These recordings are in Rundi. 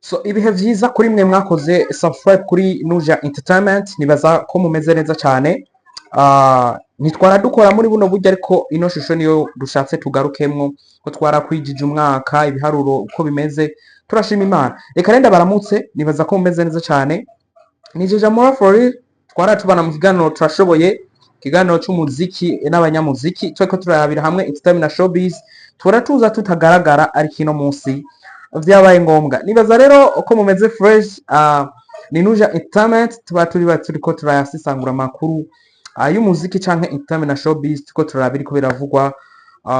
So ibihe vyiza kuri mwe mwakoze subscribe kuri Nuja Entertainment, nibaza ko mumeze neza cyane. Nitwara dukora muri buno buryo, ariko ino shusho niyo dushatse tugarukemwo ko twarakwijije umwaka ibiharuro uko bimeze, turashima Imana. Reka renda baramutse, nibaza ko mumeze neza cyane. Nijeje muri for twara tubana mu kiganiro turashoboye, kiganiro cy'umuziki n'abanyamuziki, tweko turabira hamwe entertainment na showbiz, tuza tutagaragara ari kino munsi vyabaye ngombwa. Nibaza rero uko mumeze fresh. Ni Nuja Entertainment, tuba turiko turayasisangura amakuru y'umuziki canke entertainment na showbiz, tuko turabira ko biravugwa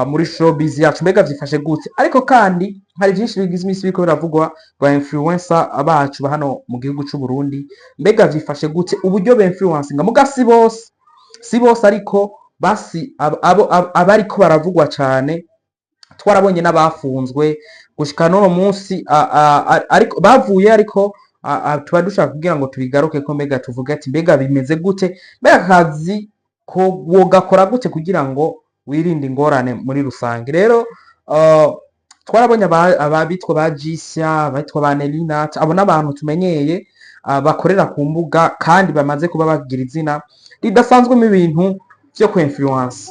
muri showbiz yacu mbega vyifashe gute. Ariko kandi hari byinshi bigize imisi biko biravugwa ba influencer abacu ba hano mu gihugu cy'u Burundi, mbega vyifashe gute uburyo be influencing muga si bose ariko basi abariko baravugwa cyane. Twarabonye n'abafunzwe gushika no munsi ariko bavuye, ariko tuba dushaka kugira ngo tubigaruke ko mbega tuvuge ati mbega bimeze gute, mbega akazi ko wogakora gute kugira ngo wirinde ingorane muri rusange. Rero twarabonye ababitwa ba Jisya, abitwa ba Nelinat, abo n'abantu tumenyeye bakorera ku mbuga kandi bamaze kuba bagira izina ridasanzwe mu bintu byo ku influence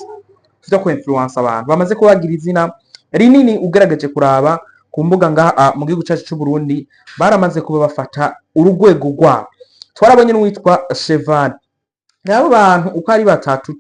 abantu bamaze kuba bagira izina rinini. Ugaragaje kuraba ku mbuga ngaha mu gihugu cyacu cy'u Burundi, baramaze kuba bafata urugwego rwabo. Twarabonye n'uwitwa Cheval, nabo bantu uko ari batatu.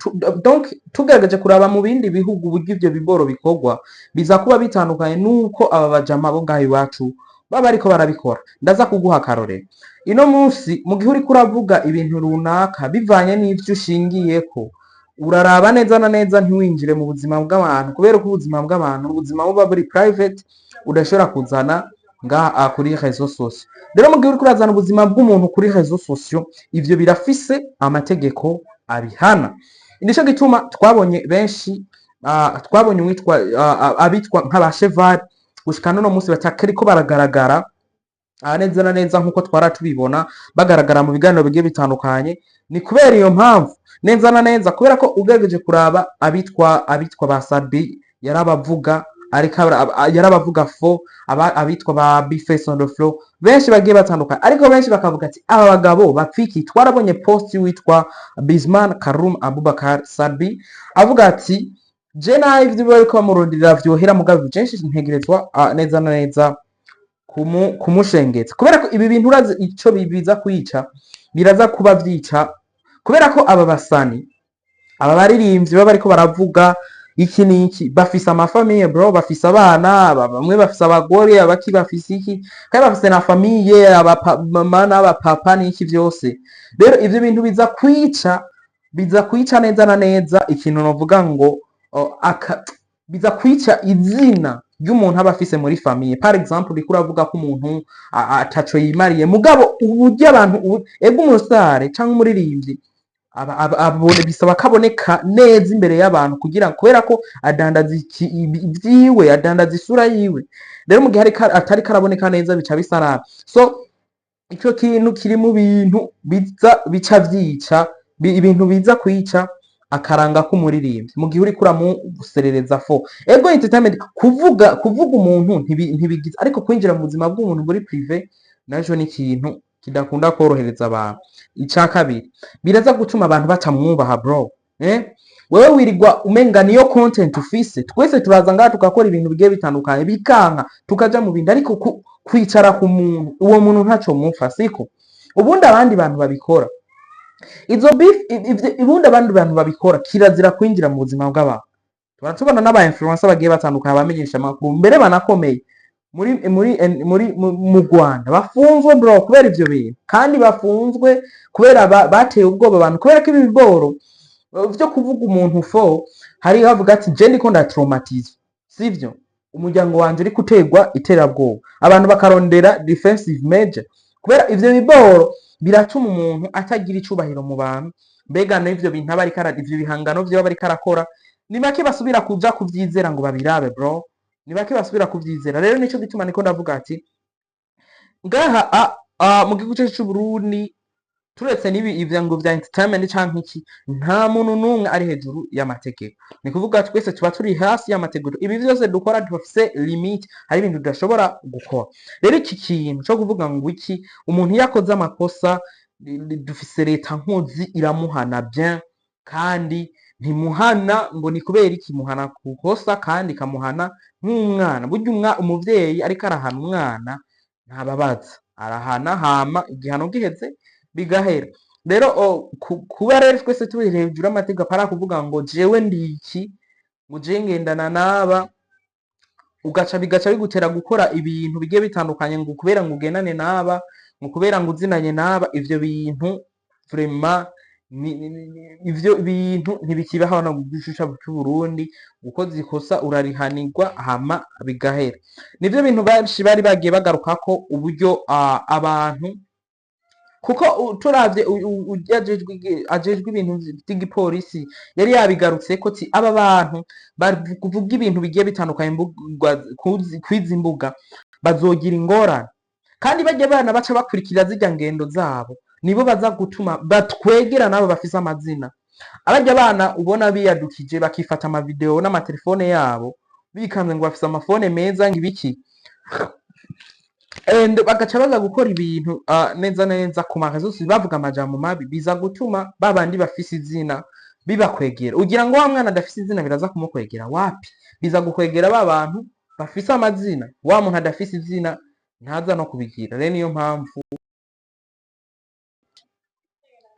Donc tugaragaje kuraba mu bindi bihugu uburyo ivyo biboro bikorwa biza kuba bitandukanye nuko aba bajama bo ngaha iwacu baba ariko barabikora. Ndaza kuguha akarorero. Ino munsi mu gihe uri kuravuga ibintu runaka bivanye n'ivyo ushingiyeko, uraraba neza na neza ntiwinjire mu buzima bw'abantu, kubera ko ubuzima bw'abantu ubuzima buba buri private, udashobora kuzana nga kuri réseaux sociaux. Rero mu gihe uri kurazana ubuzima bw'umuntu kuri réseaux sociaux, ivyo birafise amategeko abihana. Indisho gituma twabonye benshi twabonye witwa abitwa nk'aba Cheval gushika no munsi batakiriko baragaragara neza na neza nkuko twara tubibona bagaragara mu biganiro bigiye bitandukanye. Ni kubera iyo mpamvu neza na neza, kubera ko ugerageje kuraba abitwa ba SATB yarabavuga, ariko yarabavuga fo abitwa ba Bface on the floor, benshi bagiye batandukanye, ariko benshi bakavuga ati aba bagabo bapfiki. Twarabonye post witwa Bizman Karum Abubakar SATB avuga ati je nayo ivyo bariko bamurondera vyohera mugabo benshi ntegerezwa neza na neza kumushengeza, kubera ko ibi bintu urazi ico bibiza kwica, biraza kuba vyica, kubera ko aba basani aba baririmbyi baba ariko baravuga iki niki bafise amafamiye bro, bafise abana, bamwe bafise abagore, abaki bafise iki, kandi bafise na famiye, abamama n'abapapa n'iki vyose. Rero ivyo bintu biza kwica neza na neza ikintu novuga ngo biza kwica izina ry'umuntu aba afise muri famiye. Par exemple uriko uravuga ko umuntu ataco yimariye, mugabo uburyo abantu ego umusare canke umuririmbyi abone bisaba kaboneka neza imbere y'abantu, kugira kubera ko adandaza ivyiwe, adandaza isura yiwe. Rero mu gihe atari karaboneka neza bica bisarara. So ico kintu kiri mu bintu bica vyica ibintu biza kwica akaranga k'umuririmbyi mu gihe uri kuramuserereza fo. Ego entertainment kuvuga umuntu ntibigize, ariko kwinjira mu buzima bw'umuntu muri privé najo ni ikintu kidakunda korohereza abantu. Ica kabiri, biraza gutuma abantu batamwubaha bro. Wewe wirirwa umenga niyo content ufise, twese turaza ngaha tukakora ibintu bigiye bitandukanye bikanka tukaja mu bindi, ariko kwicara ku muntu uwo muntu ntaco mupfa siko. Ubundi abandi bantu babikora izo beef, ubundi abandi bantu babikora kirazira kwinjira mu buzima bw'abantu. Turatubona n'aba influencer bagiye batandukanye bamenyesha amakuru mbere banakomeye mu Rwanda bafunzwe bro kubera ivyo bintu, kandi bafunzwe kubera bateye ubwoba abantu, kubera ko ibi biboro vyo kuvuga umuntu fo hari havuga ati je ndiko ndatraumatize, sivyo umuryango wanje uri kutegwa iterabwoba, abantu bakarondera defensive measure, kubera ivyo biboro biratuma umuntu atagira icubahiro mu bantu. Mbega n'ivyo bintu aba ariko ivyo bihangano vyo aba ariko arakora ni make basubira kuja kuvyizera ngo babirabe bro, ni bake basubira kuvyizera. Rero nico gituma niko ndavuga ati ngaha mu gihugu cyacu cy'u Burundi turetse n'ibi ivyo ngo vya entertainment canke iki, nta muntu n'umwe ari hejuru y'amategeko. Ni kuvuga twese tuba turi hasi y'amategeko. Ibi vyose dukora dufise limite, hari ibintu tudashobora gukora. Rero iki kintu co kuvuga ngo iki, umuntu yakoze amakosa dufise leta nkozi iramuhana bien, kandi ntimuhana ngo ni kubera iki muhana ku kosa kandi kamuhana nk'umwana. Burya umuvyeyi ariko arahana umwana ntababaza, arahana hama igihano giheze bigahera. Rero kuba rero twese turi hejuru y'amategeko para kuvuga ngo jewe ndiki, ngo je ngendana naba, bigaca bigutera gukora ibintu bigiye bitandukanye, ngo kubera ngo ugendane naba, ngo kubera ngo uzinanye naba. Ivyo bintu vraiment ivyo bintu ntibikibaho na gushusha cy'u Burundi. Ukoze ikosa urarihanirwa hama bigahera. Nivyo bintu benshi bari bagiye bagaruka ko uburyo abantu, kuko turavye ajejwe ibintu vy'igipolisi yari yabigarutse ko ti aba bantu kuvuga ibintu bigiye bitandukanye kwizi mbuga bazogira ingorane, kandi bajya bana baca bakurikira zirya ngendo zabo, nibo baza gutuma batwegera nabo bafise amazina. Abajya bana ubona biyadukije bakifata ama video n'amatelefone yabo bikanze ngo bafise amafone meza ngibiki, bagaca baza gukora ibintu neza neza ku magazosi bavuga amajambo mabi, biza gutuma babandi bafise izina bibakwegera. Ugira ngo wa mwana adafise izina biraza kumukwegera wapi? Biza gukwegera ba bantu bafise amazina. Wa muntu adafise izina ntaza no kubigira. Rero niyo mpamvu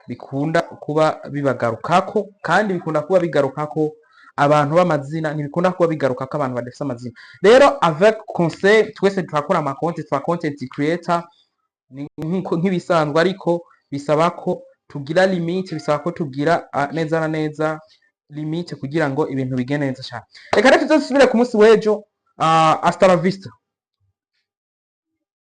bikunda kuba bibagarukako, kandi bikunda kuba bigarukako abantu b'amazina, ntibikunda kuba bigarukako abantu badafise amazina. Rero avec conseil twese turakora ama content, twa content creator nk'ibisanzwe, ariko bisaba ko tugira limite, bisaba ko tugira neza na neza limite kugira ngo ibintu bigende neza cyane. Reka rero tuzosubire ku munsi w'ejo. Hasta la vista.